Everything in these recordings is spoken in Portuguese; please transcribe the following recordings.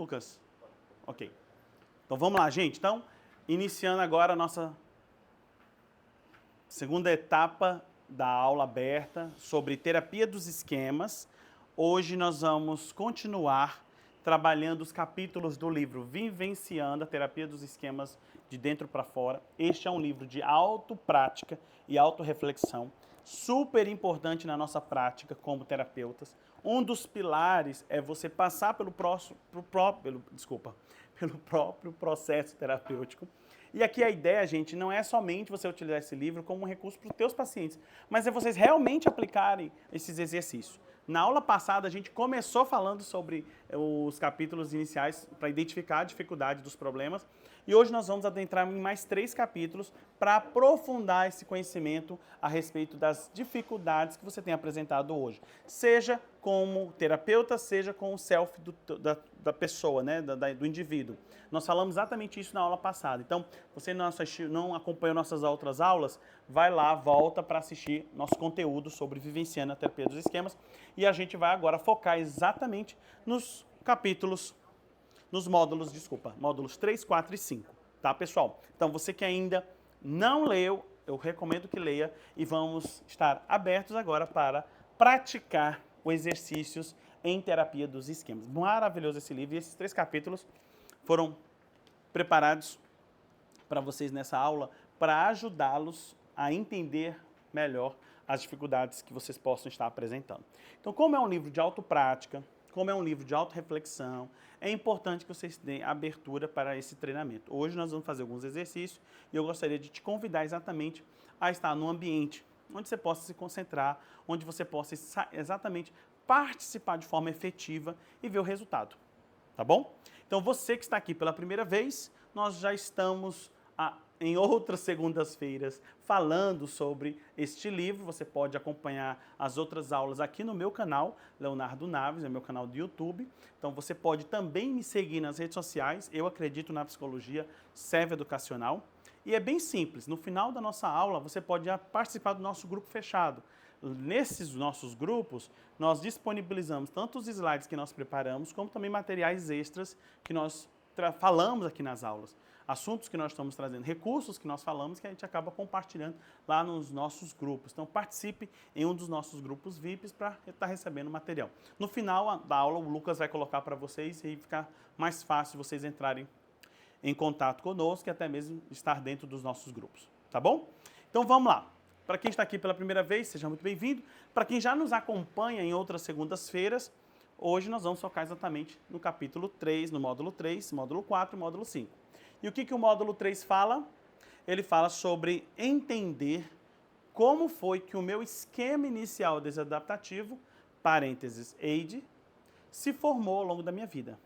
Lucas? Ok. Então vamos lá, gente. Então, iniciando agora a nossa segunda etapa da aula aberta sobre terapia dos esquemas. Hoje nós vamos continuar trabalhando os capítulos do livro Vivenciando a Terapia dos Esquemas de Dentro para Fora. Este é um livro de autoprática e autorreflexão, super importante na nossa prática como terapeutas. Um dos pilares é você passar pelo próprio processo terapêutico. E aqui a ideia, gente, não é somente você utilizar esse livro como um recurso para os teus pacientes, mas é vocês realmente aplicarem esses exercícios. Na aula passada, a gente começou falando sobre os capítulos iniciais para identificar a dificuldade dos problemas. E hoje nós vamos adentrar em mais 3 capítulos para aprofundar esse conhecimento a respeito das dificuldades que você tem apresentado hoje. Seja como terapeuta, seja com o self da pessoa, né, do indivíduo. Nós falamos exatamente isso na aula passada. Então, você não acompanhou nossas outras aulas, vai lá, volta para assistir nosso conteúdo sobre vivenciando a terapia dos esquemas. E a gente vai agora focar exatamente nos módulos 3, 4 e 5, tá, pessoal? Então, você que ainda não leu, eu recomendo que leia e vamos estar abertos agora para praticar os exercícios em terapia dos esquemas. Maravilhoso esse livro e esses 3 capítulos foram preparados para vocês nessa aula para ajudá-los a entender melhor as dificuldades que vocês possam estar apresentando. Então, como é um livro de autoprática, como é um livro de autorreflexão, é importante que vocês deem abertura para esse treinamento. Hoje nós vamos fazer alguns exercícios e eu gostaria de te convidar exatamente a estar num ambiente onde você possa se concentrar, onde você possa exatamente participar de forma efetiva e ver o resultado, tá bom? Então você que está aqui pela primeira vez, nós já estamos em outras segundas-feiras falando sobre este livro. Você pode acompanhar as outras aulas aqui no meu canal, Leonardo Naves, é meu canal do YouTube. Então você pode também me seguir nas redes sociais, Eu Acredito na Psicologia, Serve Educacional. E é bem simples, no final da nossa aula você pode participar do nosso grupo fechado. Nesses nossos grupos, nós disponibilizamos tanto os slides que nós preparamos, como também materiais extras que nós falamos aqui nas aulas. Assuntos que nós estamos trazendo, recursos que nós falamos que a gente acaba compartilhando lá nos nossos grupos. Então participe em um dos nossos grupos VIPs para estar recebendo material. No final da aula o Lucas vai colocar para vocês e ficar mais fácil vocês entrarem em contato conosco e até mesmo estar dentro dos nossos grupos, tá bom? Então vamos lá. Para quem está aqui pela primeira vez, seja muito bem-vindo. Para quem já nos acompanha em outras segundas-feiras, hoje nós vamos focar exatamente no capítulo 3, no módulo 3, módulo 4 e módulo 5. E o que o módulo 3 fala? Ele fala sobre entender como foi que o meu esquema inicial desadaptativo, parênteses, EID, se formou ao longo da minha vida.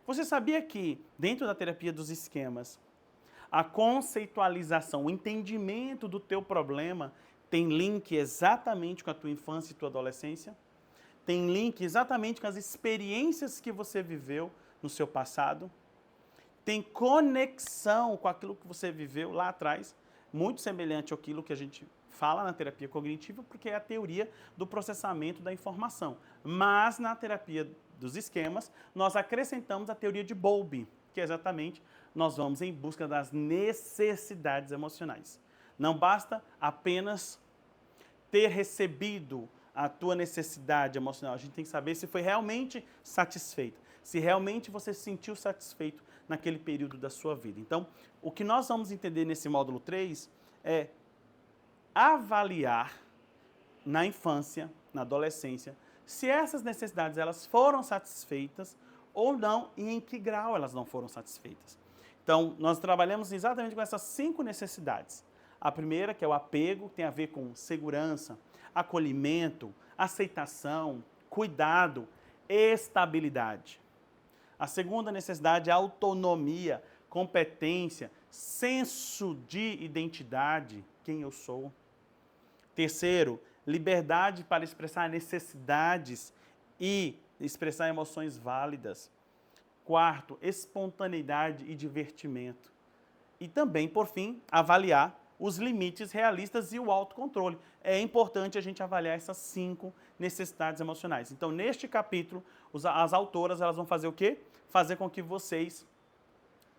Você sabia que, dentro da terapia dos esquemas, a conceitualização, o entendimento do teu problema tem link exatamente com a tua infância e tua adolescência? Tem link exatamente com as experiências que você viveu no seu passado? Tem conexão com aquilo que você viveu lá atrás, muito semelhante àquilo que a gente fala na terapia cognitiva, porque é a teoria do processamento da informação. Mas na terapia dos esquemas, nós acrescentamos a teoria de Bowlby, que é exatamente nós vamos em busca das necessidades emocionais. Não basta apenas ter recebido a tua necessidade emocional, a gente tem que saber se foi realmente satisfeita, se realmente você se sentiu satisfeito naquele período da sua vida. Então, o que nós vamos entender nesse módulo 3 é avaliar na infância, na adolescência, se essas necessidades elas foram satisfeitas ou não e em que grau elas não foram satisfeitas. Então, nós trabalhamos exatamente com essas 5 necessidades. A primeira, que é o apego, tem a ver com segurança, acolhimento, aceitação, cuidado, estabilidade. A segunda necessidade é autonomia, competência, senso de identidade, quem eu sou. Terceiro, liberdade para expressar necessidades e expressar emoções válidas. Quarto, espontaneidade e divertimento. E também, por fim, avaliar os limites realistas e o autocontrole. É importante a gente avaliar essas 5 necessidades emocionais. Então, neste capítulo, as autoras elas vão fazer o quê? Fazer com que vocês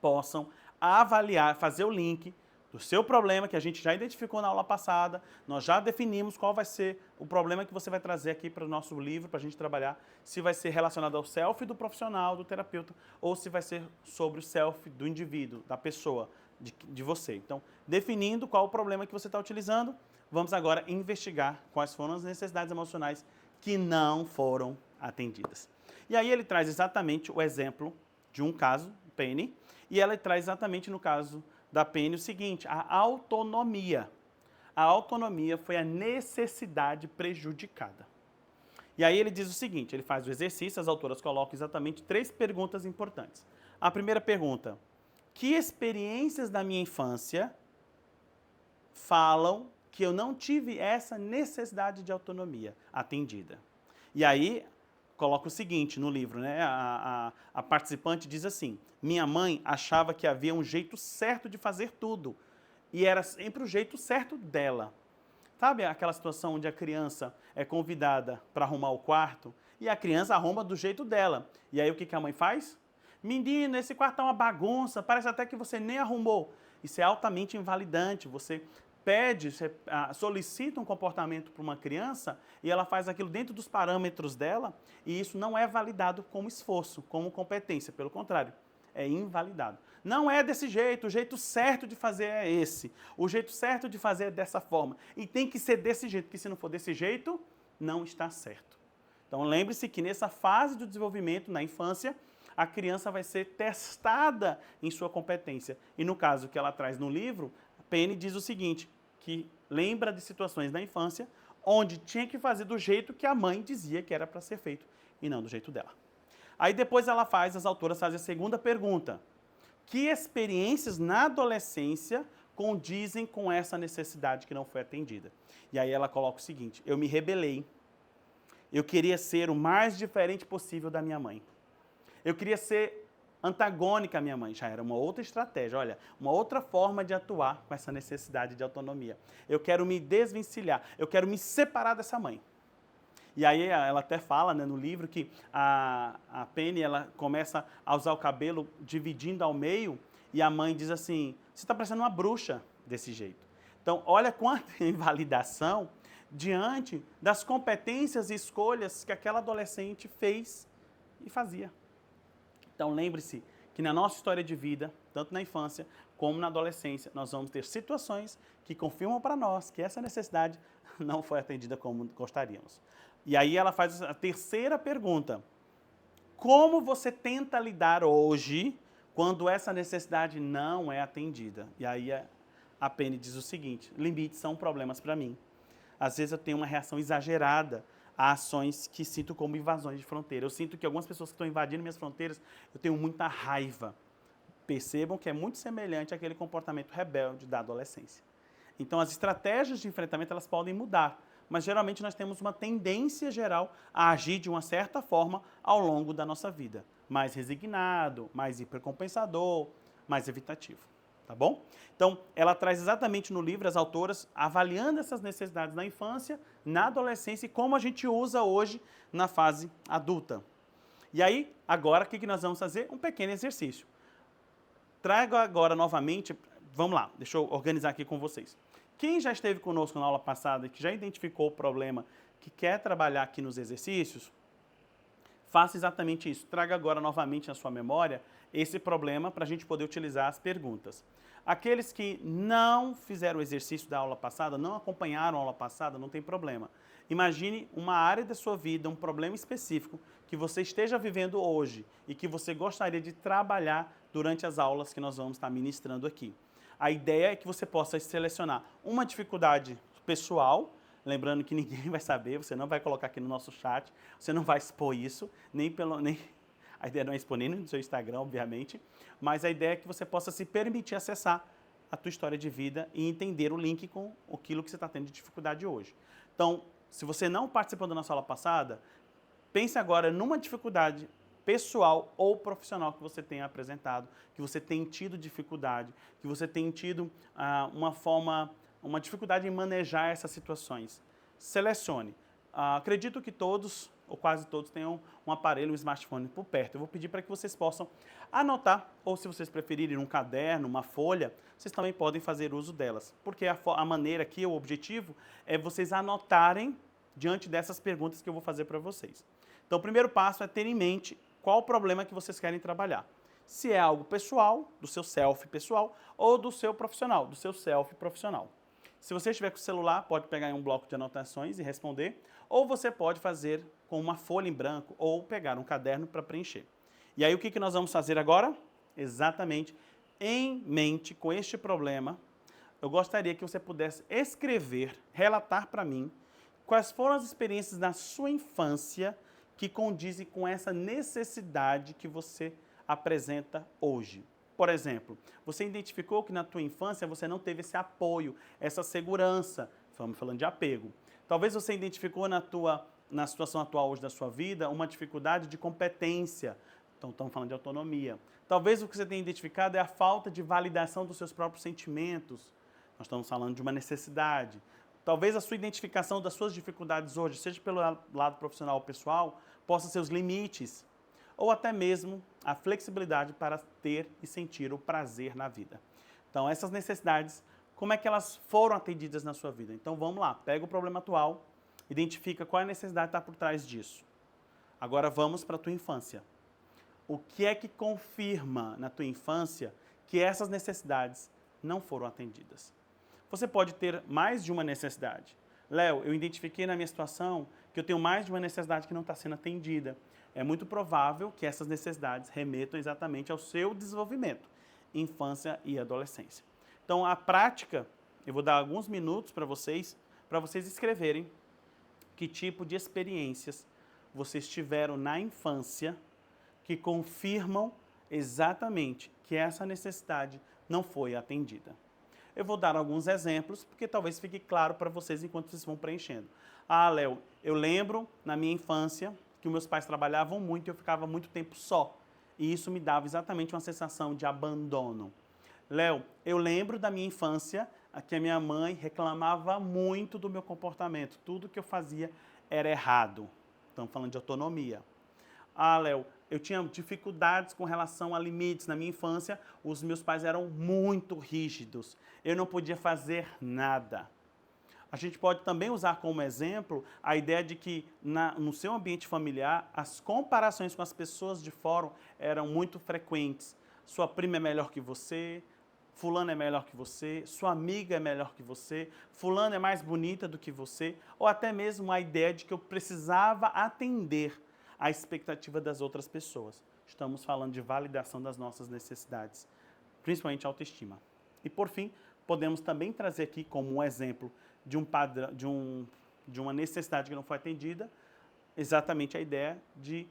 possam avaliar, fazer o link do seu problema, que a gente já identificou na aula passada, nós já definimos qual vai ser o problema que você vai trazer aqui para o nosso livro, para a gente trabalhar, se vai ser relacionado ao self do profissional, do terapeuta, ou se vai ser sobre o self do indivíduo, da pessoa, de você. Então, definindo qual o problema que você está utilizando, vamos agora investigar quais foram as necessidades emocionais que não foram atendidas. E aí ele traz exatamente o exemplo de um caso, Penny, e ela traz exatamente no caso da Penny o seguinte, a autonomia. A autonomia foi a necessidade prejudicada. E aí ele diz o seguinte, ele faz o exercício, as autoras colocam exatamente 3 perguntas importantes. A primeira pergunta, que experiências da minha infância falam que eu não tive essa necessidade de autonomia atendida? E aí coloca o seguinte no livro, né? A participante diz assim, minha mãe achava que havia um jeito certo de fazer tudo, e era sempre o jeito certo dela. Sabe aquela situação onde a criança é convidada para arrumar o quarto, e a criança arruma do jeito dela. E aí o que a mãe faz? Menino, esse quarto é uma bagunça, parece até que você nem arrumou. Isso é altamente invalidante, você pede, você solicita um comportamento para uma criança e ela faz aquilo dentro dos parâmetros dela e isso não é validado como esforço, como competência, pelo contrário, é invalidado. Não é desse jeito, o jeito certo de fazer é esse, o jeito certo de fazer é dessa forma e tem que ser desse jeito, porque se não for desse jeito, não está certo. Então lembre-se que nessa fase do desenvolvimento, na infância, a criança vai ser testada em sua competência. E no caso que ela traz no livro, Penny diz o seguinte, que lembra de situações da infância onde tinha que fazer do jeito que a mãe dizia que era para ser feito e não do jeito dela. Aí depois as autoras fazem a segunda pergunta. Que experiências na adolescência condizem com essa necessidade que não foi atendida? E aí ela coloca o seguinte, eu me rebelei, eu queria ser o mais diferente possível da minha mãe. Eu queria ser antagônica à minha mãe, já era uma outra estratégia, olha, uma outra forma de atuar com essa necessidade de autonomia. Eu quero me desvencilhar, eu quero me separar dessa mãe. E aí ela até fala, né, no livro que a Penny ela começa a usar o cabelo dividindo ao meio e a mãe diz assim, você está parecendo uma bruxa desse jeito. Então, olha quanta invalidação diante das competências e escolhas que aquela adolescente fez e fazia. Então, lembre-se que na nossa história de vida, tanto na infância como na adolescência, nós vamos ter situações que confirmam para nós que essa necessidade não foi atendida como gostaríamos. E aí ela faz a terceira pergunta. Como você tenta lidar hoje quando essa necessidade não é atendida? E aí a Penny diz o seguinte, limites são problemas para mim. Às vezes eu tenho uma reação exagerada a ações que sinto como invasões de fronteira. Eu sinto que algumas pessoas que estão invadindo minhas fronteiras, eu tenho muita raiva. Percebam que é muito semelhante àquele comportamento rebelde da adolescência. Então, as estratégias de enfrentamento elas podem mudar, mas geralmente nós temos uma tendência geral a agir de uma certa forma ao longo da nossa vida. Mais resignado, mais hipercompensador, mais evitativo. Tá bom? Então, ela traz exatamente no livro as autoras avaliando essas necessidades na infância, na adolescência e como a gente usa hoje na fase adulta. E aí, agora, o que nós vamos fazer? Um pequeno exercício. Trago agora novamente, vamos lá, deixa eu organizar aqui com vocês. Quem já esteve conosco na aula passada e que já identificou o problema, que quer trabalhar aqui nos exercícios, faça exatamente isso. Traga agora novamente na sua memória esse problema para a gente poder utilizar as perguntas. Aqueles que não fizeram o exercício da aula passada, não acompanharam a aula passada, não tem problema. Imagine uma área da sua vida, um problema específico que você esteja vivendo hoje e que você gostaria de trabalhar durante as aulas que nós vamos estar ministrando aqui. A ideia é que você possa selecionar uma dificuldade pessoal, lembrando que ninguém vai saber, você não vai colocar aqui no nosso chat, você não vai expor isso, a ideia não é expor nem no seu Instagram, obviamente, mas a ideia é que você possa se permitir acessar a tua história de vida e entender o link com aquilo que você está tendo de dificuldade hoje. Então, se você não participou da nossa aula passada, pense agora numa dificuldade pessoal ou profissional que você tenha apresentado, que você tem tido dificuldade, que você tem tido uma dificuldade em manejar essas situações. Selecione. Acredito que todos, ou quase todos, tenham um aparelho, um smartphone por perto. Eu vou pedir para que vocês possam anotar, ou se vocês preferirem um caderno, uma folha, vocês também podem fazer uso delas. Porque a maneira aqui, o objetivo, é vocês anotarem diante dessas perguntas que eu vou fazer para vocês. Então, o primeiro passo é ter em mente qual o problema que vocês querem trabalhar. Se é algo pessoal, do seu self pessoal, ou do seu profissional, do seu self profissional. Se você estiver com o celular, pode pegar em um bloco de anotações e responder, ou você pode fazer com uma folha em branco ou pegar um caderno para preencher. E aí o que nós vamos fazer agora? Exatamente, em mente com este problema, eu gostaria que você pudesse escrever, relatar para mim, quais foram as experiências na sua infância que condizem com essa necessidade que você apresenta hoje. Por exemplo, você identificou que na tua infância você não teve esse apoio, essa segurança, estamos falando de apego. Talvez você identificou na situação atual hoje da sua vida uma dificuldade de competência, então estamos falando de autonomia. Talvez o que você tenha identificado é a falta de validação dos seus próprios sentimentos, nós estamos falando de uma necessidade. Talvez a sua identificação das suas dificuldades hoje, seja pelo lado profissional ou pessoal, possa ser os limites, ou até mesmo a flexibilidade para ter e sentir o prazer na vida. Então, essas necessidades, como é que elas foram atendidas na sua vida? Então, vamos lá, pega o problema atual, identifica qual é a necessidade que está por trás disso. Agora, vamos para a tua infância. O que é que confirma na tua infância que essas necessidades não foram atendidas? Você pode ter mais de uma necessidade. Léo, eu identifiquei na minha situação que eu tenho mais de uma necessidade que não está sendo atendida. É muito provável que essas necessidades remetam exatamente ao seu desenvolvimento, infância e adolescência. Então, a prática, eu vou dar alguns minutos para vocês escreverem que tipo de experiências vocês tiveram na infância que confirmam exatamente que essa necessidade não foi atendida. Eu vou dar alguns exemplos, porque talvez fique claro para vocês enquanto vocês vão preenchendo. Léo, eu lembro na minha infância que meus pais trabalhavam muito e eu ficava muito tempo só. E isso me dava exatamente uma sensação de abandono. Léo, eu lembro da minha infância que a minha mãe reclamava muito do meu comportamento. Tudo que eu fazia era errado. Estamos falando de autonomia. Léo, eu tinha dificuldades com relação a limites. Na minha infância, os meus pais eram muito rígidos. Eu não podia fazer nada. A gente pode também usar como exemplo a ideia de que no seu ambiente familiar, as comparações com as pessoas de fora eram muito frequentes. Sua prima é melhor que você, fulano é melhor que você, sua amiga é melhor que você, fulano é mais bonita do que você, ou até mesmo a ideia de que eu precisava atender a expectativa das outras pessoas. Estamos falando de validação das nossas necessidades, principalmente a autoestima. E por fim, podemos também trazer aqui como um exemplo de um padrão, de uma necessidade que não foi atendida, exatamente a ideia de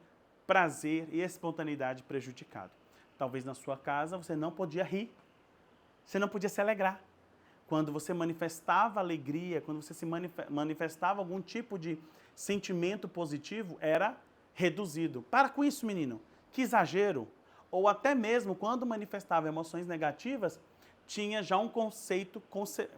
prazer e espontaneidade prejudicado. Talvez na sua casa você não podia rir, você não podia se alegrar. Quando você manifestava alegria, quando você se manifestava algum tipo de sentimento positivo, era reduzido. Para com isso, menino. Que exagero. Ou até mesmo quando manifestava emoções negativas, tinha já um conceito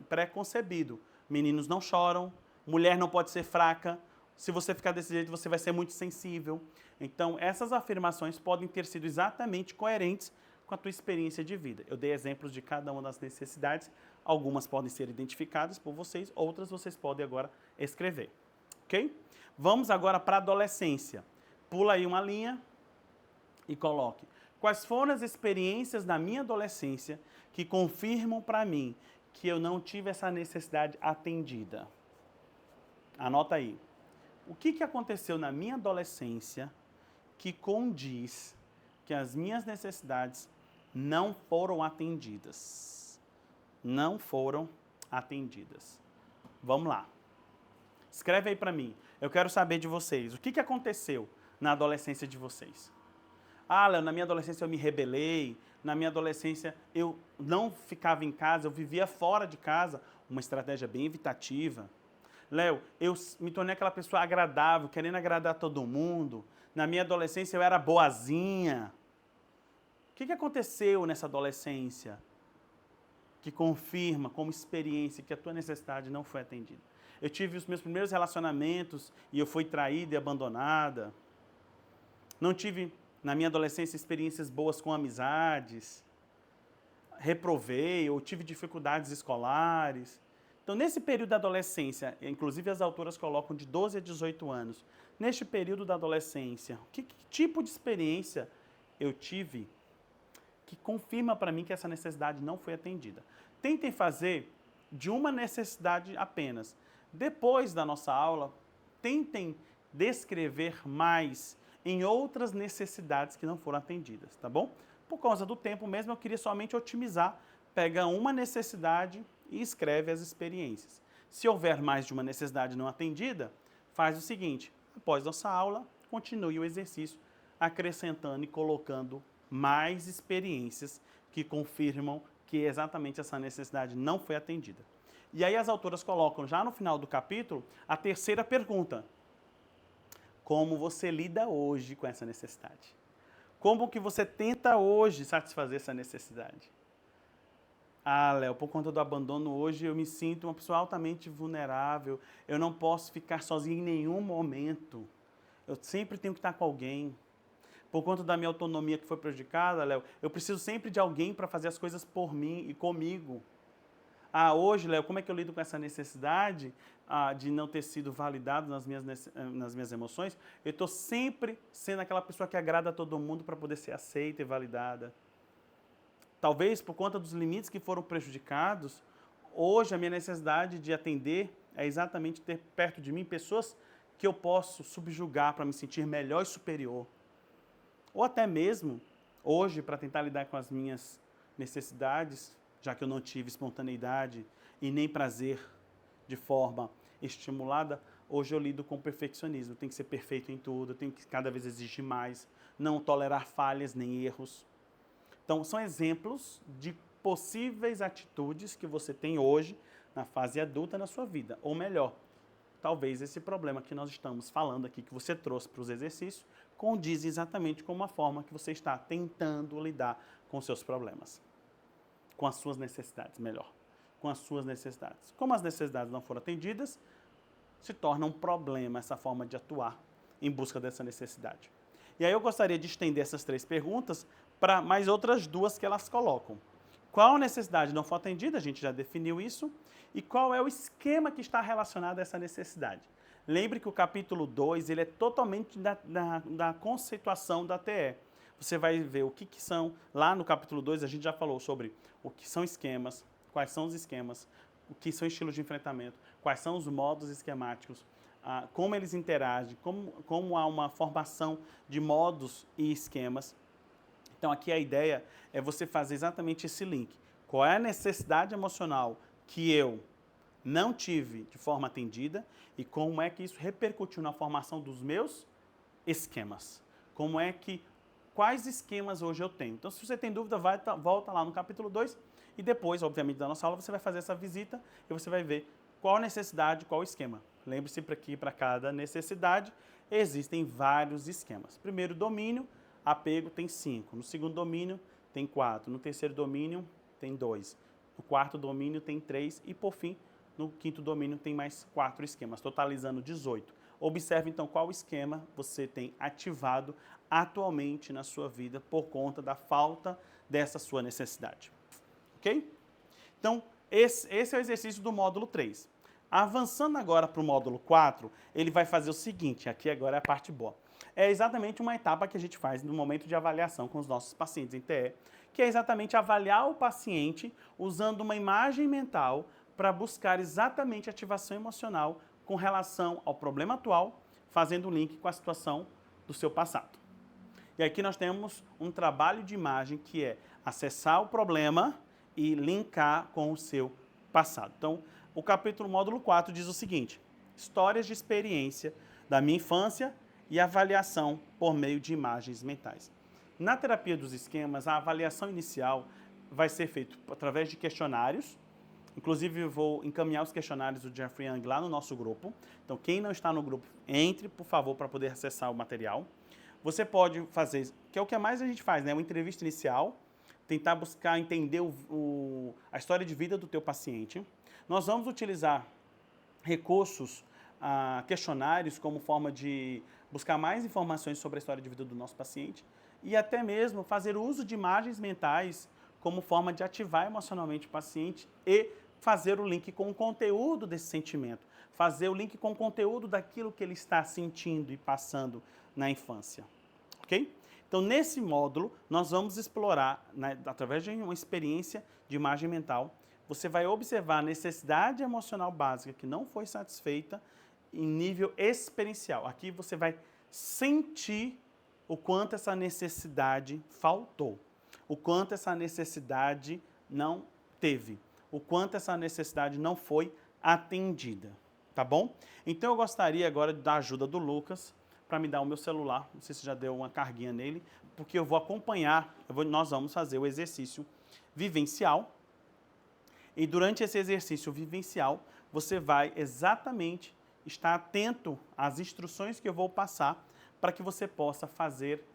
pré-concebido. Meninos não choram, mulher não pode ser fraca, se você ficar desse jeito você vai ser muito sensível. Então, essas afirmações podem ter sido exatamente coerentes com a tua experiência de vida. Eu dei exemplos de cada uma das necessidades, algumas podem ser identificadas por vocês, outras vocês podem agora escrever. Ok? Vamos agora para a adolescência. Pula aí uma linha e coloque. Quais foram as experiências da minha adolescência que confirmam para mim que eu não tive essa necessidade atendida? Anota aí. O que aconteceu na minha adolescência que condiz que as minhas necessidades não foram atendidas? Não foram atendidas. Vamos lá. Escreve aí para mim. Eu quero saber de vocês. O que aconteceu na adolescência de vocês? Léo, na minha adolescência eu me rebelei, na minha adolescência eu não ficava em casa, eu vivia fora de casa, uma estratégia bem evitativa. Léo, eu me tornei aquela pessoa agradável, querendo agradar todo mundo. Na minha adolescência eu era boazinha. O que aconteceu nessa adolescência que confirma como experiência que a tua necessidade não foi atendida? Eu tive os meus primeiros relacionamentos e eu fui traída e abandonada. Não tive, na minha adolescência, experiências boas com amizades. Reprovei ou tive dificuldades escolares. Então, nesse período da adolescência, inclusive as autoras colocam de 12 a 18 anos, neste período da adolescência, que tipo de experiência eu tive que confirma para mim que essa necessidade não foi atendida? Tentem fazer de uma necessidade apenas. Depois da nossa aula, tentem descrever mais em outras necessidades que não foram atendidas, tá bom? Por causa do tempo mesmo, eu queria somente otimizar. Pega uma necessidade e escreve as experiências. Se houver mais de uma necessidade não atendida, faz o seguinte: após nossa aula, continue o exercício acrescentando e colocando mais experiências que confirmam que exatamente essa necessidade não foi atendida. E aí as autoras colocam já no final do capítulo a terceira pergunta: como você lida hoje com essa necessidade? Como que você tenta hoje satisfazer essa necessidade? Ah, Léo, por conta do abandono hoje eu me sinto uma pessoa altamente vulnerável, eu não posso ficar sozinho em nenhum momento, eu sempre tenho que estar com alguém. Por conta da minha autonomia que foi prejudicada, Léo, eu preciso sempre de alguém para fazer as coisas por mim e comigo. Ah, hoje, Léo, como é que eu lido com essa necessidade de não ter sido validado nas minhas emoções? Eu estou sempre sendo aquela pessoa que agrada a todo mundo para poder ser aceita e validada. Talvez por conta dos limites que foram prejudicados, hoje a minha necessidade de atender é exatamente ter perto de mim pessoas que eu posso subjugar para me sentir melhor e superior. Ou até mesmo, hoje, para tentar lidar com as minhas necessidades, já que eu não tive espontaneidade e nem prazer de forma estimulada, hoje eu lido com perfeccionismo. Eu tenho que ser perfeito em tudo, eu tenho que cada vez exigir mais, não tolerar falhas nem erros. Então, são exemplos de possíveis atitudes que você tem hoje na fase adulta na sua vida. Ou melhor, talvez esse problema que nós estamos falando aqui, que você trouxe para os exercícios, condiz exatamente com uma forma que você está tentando lidar com seus problemas. Com as suas necessidades, melhor. Com as suas necessidades. Como as necessidades não foram atendidas, se torna um problema essa forma de atuar em busca dessa necessidade. E aí eu gostaria de estender essas 3 perguntas para mais outras 2 que elas colocam. Qual necessidade não foi atendida? A gente já definiu isso. E qual é o esquema que está relacionado a essa necessidade? Lembre que o capítulo 2 ele é totalmente da conceituação da TE. Você vai ver o que são, lá no capítulo 2 a gente já falou sobre o que são esquemas, quais são os esquemas, o que são estilos de enfrentamento, quais são os modos esquemáticos, como eles interagem, como há uma formação de modos e esquemas. Então aqui a ideia é você fazer exatamente esse link. Qual é a necessidade emocional que eu não tive de forma atendida e como é que isso repercutiu na formação dos meus esquemas. Quais esquemas hoje eu tenho. Então, se você tem dúvida, volta lá no capítulo 2 e depois, obviamente, da nossa aula, você vai fazer essa visita e você vai ver qual a necessidade, qual o esquema. Lembre-se que para cada necessidade existem vários esquemas. Primeiro domínio, apego tem 5. No segundo domínio, tem 4. No terceiro domínio, tem 2. No quarto domínio, tem 3. E, por fim, no quinto domínio, tem mais 4 esquemas, totalizando 18. Observe, então, qual esquema você tem ativado atualmente na sua vida por conta da falta dessa sua necessidade. Ok? Então, esse é o exercício do módulo 3. Avançando agora para o módulo 4, ele vai fazer o seguinte, aqui agora é a parte boa. É exatamente uma etapa que a gente faz no momento de avaliação com os nossos pacientes em TE, que é exatamente avaliar o paciente usando uma imagem mental para buscar exatamente ativação emocional com relação ao problema atual, fazendo um link com a situação do seu passado. E aqui nós temos um trabalho de imagem que é acessar o problema e linkar com o seu passado. Então, o capítulo módulo 4 diz o seguinte: histórias de experiência da minha infância e avaliação por meio de imagens mentais. Na terapia dos esquemas, a avaliação inicial vai ser feita através de questionários. Inclusive, eu vou encaminhar os questionários do Jeffrey Young lá no nosso grupo. Então, quem não está no grupo, entre, por favor, para poder acessar o material. Você pode fazer, que é o que mais a gente faz, né? Uma entrevista inicial, tentar buscar entender a história de vida do teu paciente. Nós vamos utilizar recursos, questionários como forma de buscar mais informações sobre a história de vida do nosso paciente e até mesmo fazer uso de imagens mentais como forma de ativar emocionalmente o paciente e fazer o link com o conteúdo desse sentimento, fazer o link com o conteúdo daquilo que ele está sentindo e passando na infância, ok? Então, nesse módulo, nós vamos explorar, né, através de uma experiência de imagem mental, você vai observar a necessidade emocional básica que não foi satisfeita em nível experiencial. Aqui você vai sentir o quanto essa necessidade faltou, o quanto essa necessidade não teve, o quanto essa necessidade não foi atendida, tá bom? Então eu gostaria agora da ajuda do Lucas para me dar o meu celular, não sei se já deu uma carguinha nele, porque eu vou acompanhar, nós vamos fazer o exercício vivencial, e durante esse exercício vivencial, você vai exatamente estar atento às instruções que eu vou passar para que você possa fazer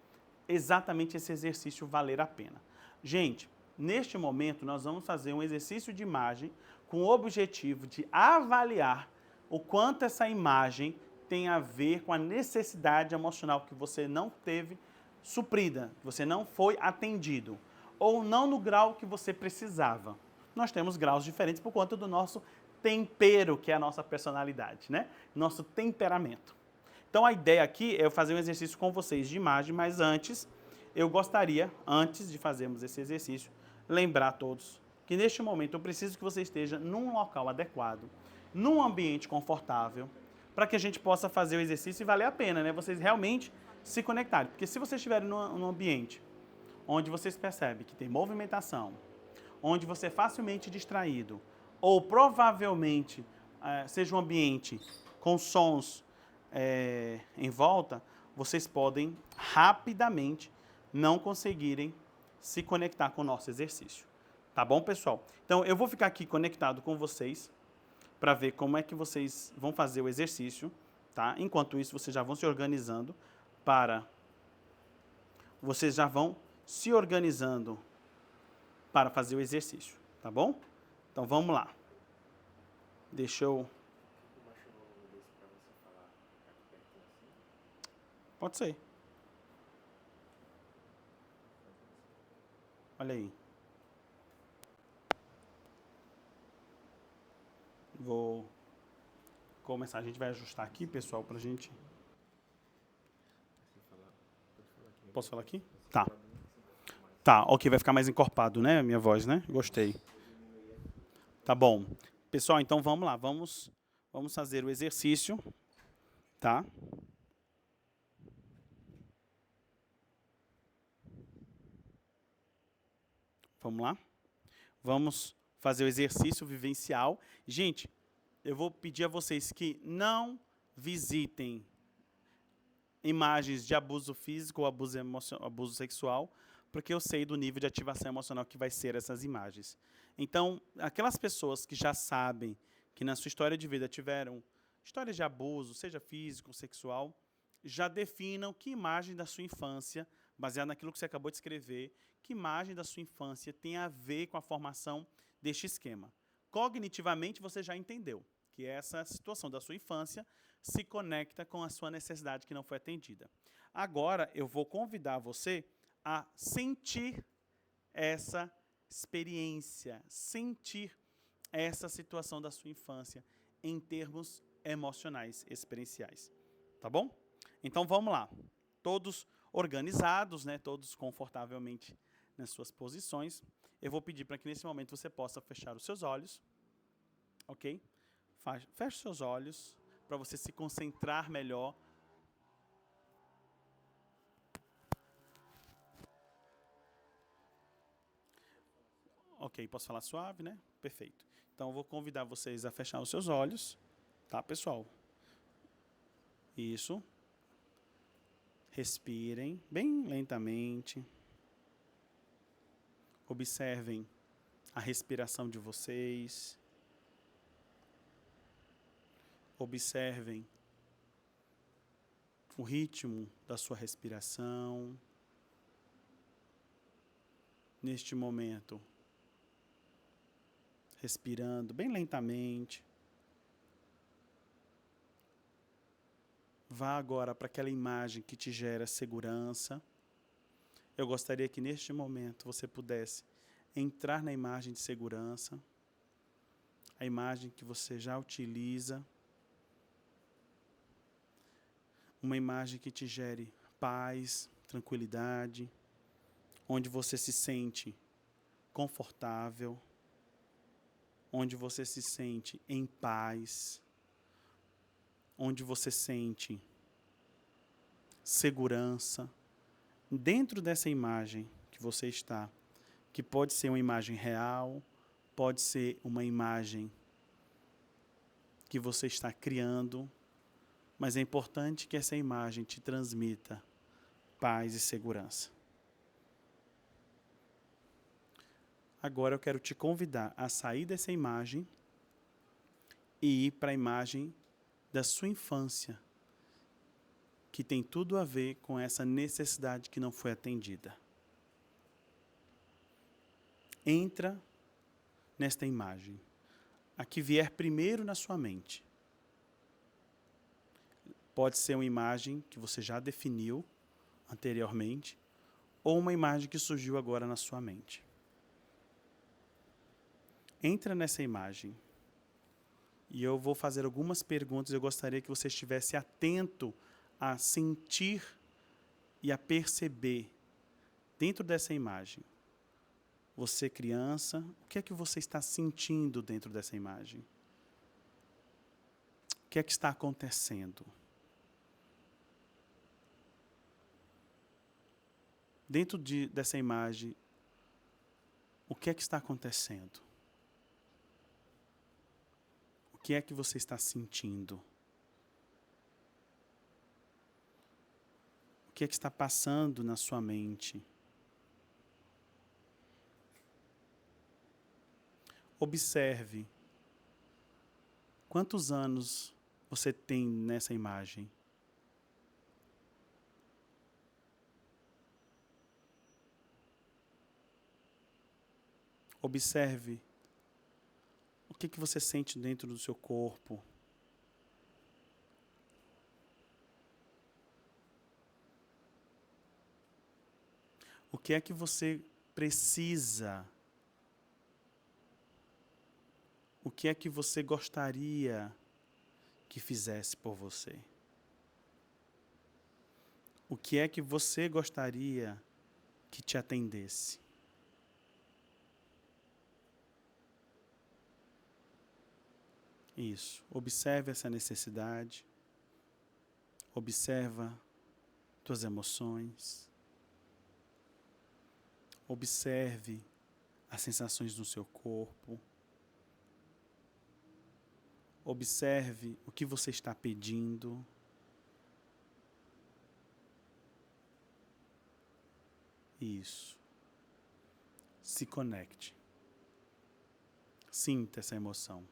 exatamente esse exercício valer a pena. Gente, neste momento nós vamos fazer um exercício de imagem com o objetivo de avaliar o quanto essa imagem tem a ver com a necessidade emocional que você não teve suprida, que você não foi atendido, ou não no grau que você precisava. Nós temos graus diferentes por conta do nosso tempero, que é a nossa personalidade, né? Nosso temperamento. Então a ideia aqui é eu fazer um exercício com vocês de imagem, mas antes, eu gostaria, antes de fazermos esse exercício, lembrar a todos que neste momento eu preciso que você esteja num local adequado, num ambiente confortável, para que a gente possa fazer o exercício e valer a pena, né? Vocês realmente se conectarem. Porque se vocês estiverem num ambiente onde vocês percebem que tem movimentação, onde você é facilmente distraído, ou provavelmente seja um ambiente com sons em volta, vocês podem rapidamente não conseguirem se conectar com o nosso exercício. Tá bom, pessoal? Então, eu vou ficar aqui conectado com vocês para ver como é que vocês vão fazer o exercício, tá? Enquanto isso, vocês já vão se organizando Vocês já vão se organizando para fazer o exercício, tá bom? Então, vamos lá. Deixa eu... Pode ser. Olha aí. Vou começar. A gente vai ajustar aqui, pessoal, pra gente... Posso falar aqui? Tá. Tá, ok, vai ficar mais encorpado, né, minha voz, né? Gostei. Tá bom. Pessoal, então vamos lá. Vamos fazer o exercício, tá? Vamos lá? Vamos fazer o exercício vivencial. Gente, eu vou pedir a vocês que não visitem imagens de abuso físico ou abuso sexual, porque eu sei do nível de ativação emocional que vai ser essas imagens. Então, aquelas pessoas que já sabem que na sua história de vida tiveram histórias de abuso, seja físico ou sexual, já definam que imagem da sua infância, baseada naquilo que você acabou de escrever, que imagem da sua infância tem a ver com a formação deste esquema. Cognitivamente, você já entendeu que essa situação da sua infância se conecta com a sua necessidade que não foi atendida. Agora, eu vou convidar você a sentir essa experiência, sentir essa situação da sua infância em termos emocionais, experienciais. Tá bom? Então, vamos lá. Todos organizados, né? Todos confortavelmente nas suas posições. Eu vou pedir para que nesse momento você possa fechar os seus olhos. Ok? Feche seus olhos para você se concentrar melhor. Ok, posso falar suave, né? Perfeito. Então, eu vou convidar vocês a fechar os seus olhos, tá, pessoal? Isso. Respirem bem lentamente. Observem a respiração de vocês. Observem o ritmo da sua respiração. Neste momento, respirando bem lentamente. Vá agora para aquela imagem que te gera segurança. Eu gostaria que neste momento você pudesse entrar na imagem de segurança, a imagem que você já utiliza, uma imagem que te gere paz, tranquilidade, onde você se sente confortável, onde você se sente em paz, onde você sente segurança. Dentro dessa imagem que você está, que pode ser uma imagem real, pode ser uma imagem que você está criando, mas é importante que essa imagem te transmita paz e segurança. Agora eu quero te convidar a sair dessa imagem e ir para a imagem da sua infância, que tem tudo a ver com essa necessidade que não foi atendida. Entra nesta imagem, a que vier primeiro na sua mente. Pode ser uma imagem que você já definiu anteriormente, ou uma imagem que surgiu agora na sua mente. Entra nessa imagem e eu vou fazer algumas perguntas. Eu gostaria que você estivesse atento a sentir e a perceber dentro dessa imagem. Você, criança, o que é que você está sentindo dentro dessa imagem? O que é que está acontecendo? Dentro dessa imagem, o que é que está acontecendo? O que é que você está sentindo? O que é que está passando na sua mente? Observe quantos anos você tem nessa imagem. Observe o que você sente dentro do seu corpo. O que é que você precisa? O que é que você gostaria que fizesse por você? O que é que você gostaria que te atendesse? Isso. Observe essa necessidade. Observa tuas emoções. Observe as sensações do seu corpo. Observe o que você está pedindo. Isso. Se conecte. Sinta essa emoção.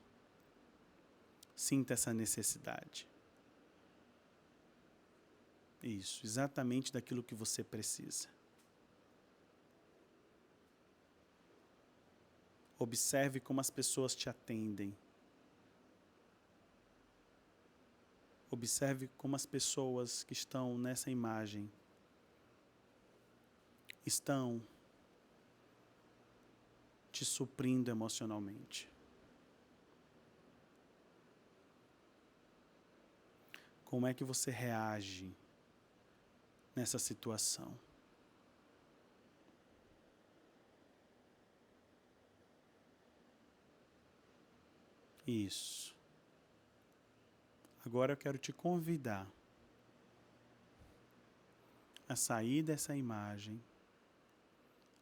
Sinta essa necessidade. Isso, exatamente daquilo que você precisa. Observe como as pessoas te atendem. Observe como as pessoas que estão nessa imagem estão te suprindo emocionalmente. Como é que você reage nessa situação? Isso. Agora eu quero te convidar a sair dessa imagem,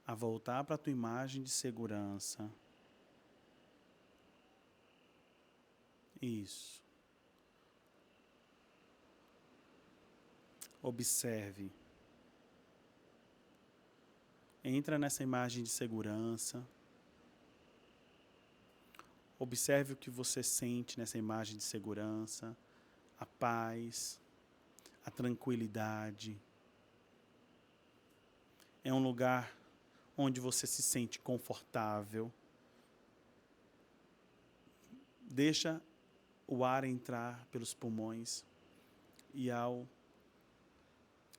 a voltar para a tua imagem de segurança. Isso. Observe. Entra nessa imagem de segurança. Observe o que você sente nessa imagem de segurança, a paz, a tranquilidade. É um lugar onde você se sente confortável. Deixa o ar entrar pelos pulmões e ao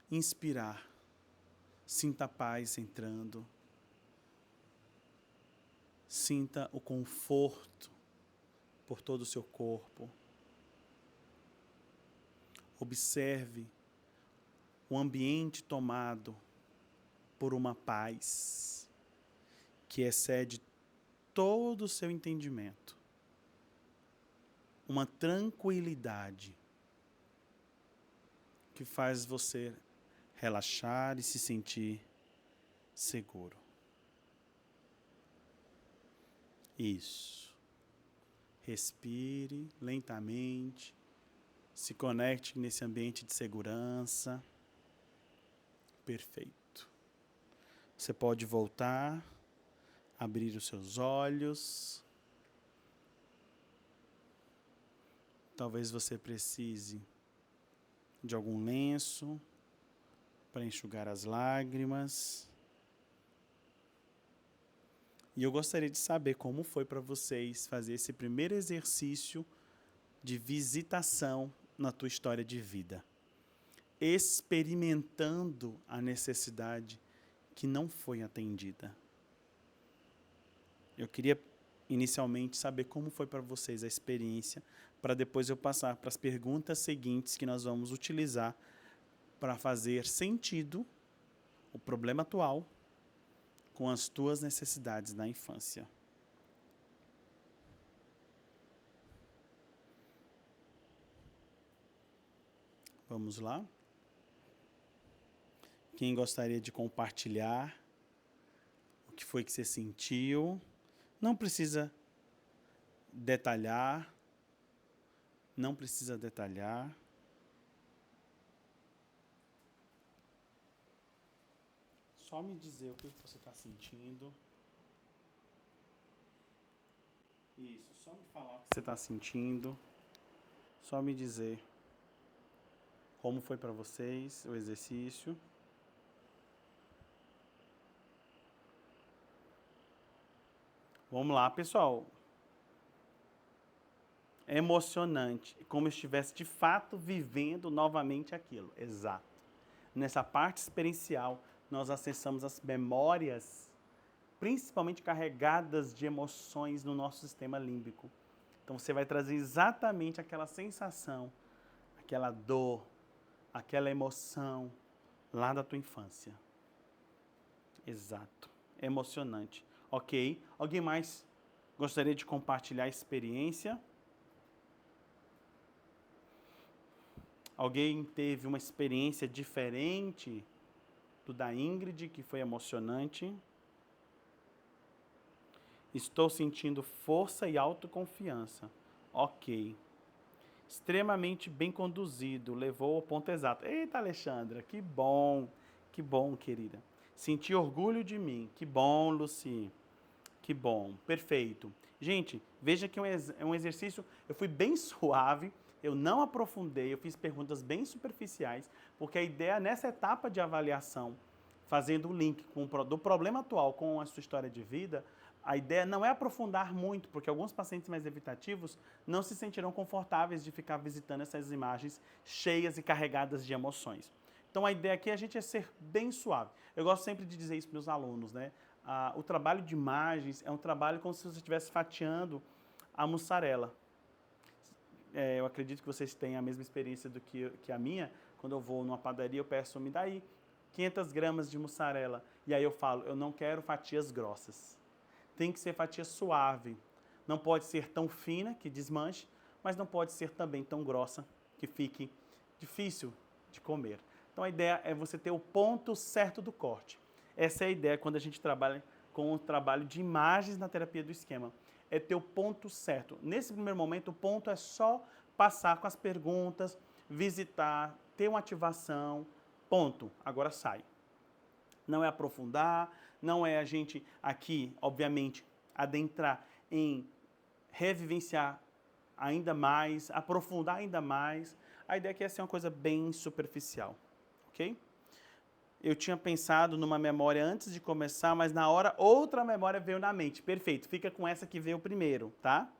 inspirar, sinta a paz entrando. Sinta o conforto por todo o seu corpo. Observe o ambiente tomado por uma paz que excede todo o seu entendimento. Uma tranquilidade que faz você relaxar e se sentir seguro. Isso. Respire lentamente. Se conecte nesse ambiente de segurança. Perfeito. Você pode voltar, abrir os seus olhos. Talvez você precise de algum lenço para enxugar as lágrimas. E eu gostaria de saber como foi para vocês fazer esse primeiro exercício de visitação na tua história de vida. Experimentando a necessidade que não foi atendida. Eu queria inicialmente saber como foi para vocês a experiência, para depois eu passar para as perguntas seguintes que nós vamos utilizar para fazer sentido o problema atual com as tuas necessidades na infância. Vamos lá? Quem gostaria de compartilhar o que foi que você sentiu? Não precisa detalhar. Não precisa detalhar. Só me dizer o que você está sentindo. Isso, só me falar o que você está sentindo. Só me dizer como foi para vocês o exercício. Vamos lá, pessoal. É emocionante, como se estivesse de fato vivendo novamente aquilo. Exato. Nessa parte experiencial, nós acessamos as memórias, principalmente carregadas de emoções no nosso sistema límbico. Então você vai trazer exatamente aquela sensação, aquela dor, aquela emoção lá da tua infância. Exato. É emocionante. Ok. Alguém mais gostaria de compartilhar a experiência? Alguém teve uma experiência diferente do da Ingrid, que foi emocionante? Estou sentindo força e autoconfiança. Ok. Extremamente bem conduzido, levou ao ponto exato. Eita, Alexandra, que bom, querida. Senti orgulho de mim. Que bom, Luci. Que bom, perfeito. Gente, veja que é um exercício, eu fui bem suave, eu não aprofundei, eu fiz perguntas bem superficiais, porque a ideia nessa etapa de avaliação, fazendo o link do problema atual com a sua história de vida, a ideia não é aprofundar muito, porque alguns pacientes mais evitativos não se sentirão confortáveis de ficar visitando essas imagens cheias e carregadas de emoções. Então a ideia aqui é a gente ser bem suave. Eu gosto sempre de dizer isso para os meus alunos, né? O trabalho de imagens é um trabalho como se você estivesse fatiando a mussarela. Eu acredito que vocês têm a mesma experiência do que a minha. Quando eu vou numa padaria, eu peço, me dá aí 500 gramas de mussarela. E aí eu falo, eu não quero fatias grossas. Tem que ser fatia suave. Não pode ser tão fina, que desmanche, mas não pode ser também tão grossa, que fique difícil de comer. Então a ideia é você ter o ponto certo do corte. Essa é a ideia quando a gente trabalha com o trabalho de imagens na terapia do esquema. É ter o ponto certo. Nesse primeiro momento, o ponto é só passar com as perguntas, visitar, ter uma ativação, ponto. Agora sai. Não é aprofundar, não é a gente aqui, obviamente, adentrar em revivenciar ainda mais, aprofundar ainda mais. A ideia aqui é ser uma coisa bem superficial, ok? Eu tinha pensado numa memória antes de começar, mas na hora outra memória veio na mente. Perfeito, fica com essa que veio primeiro, tá?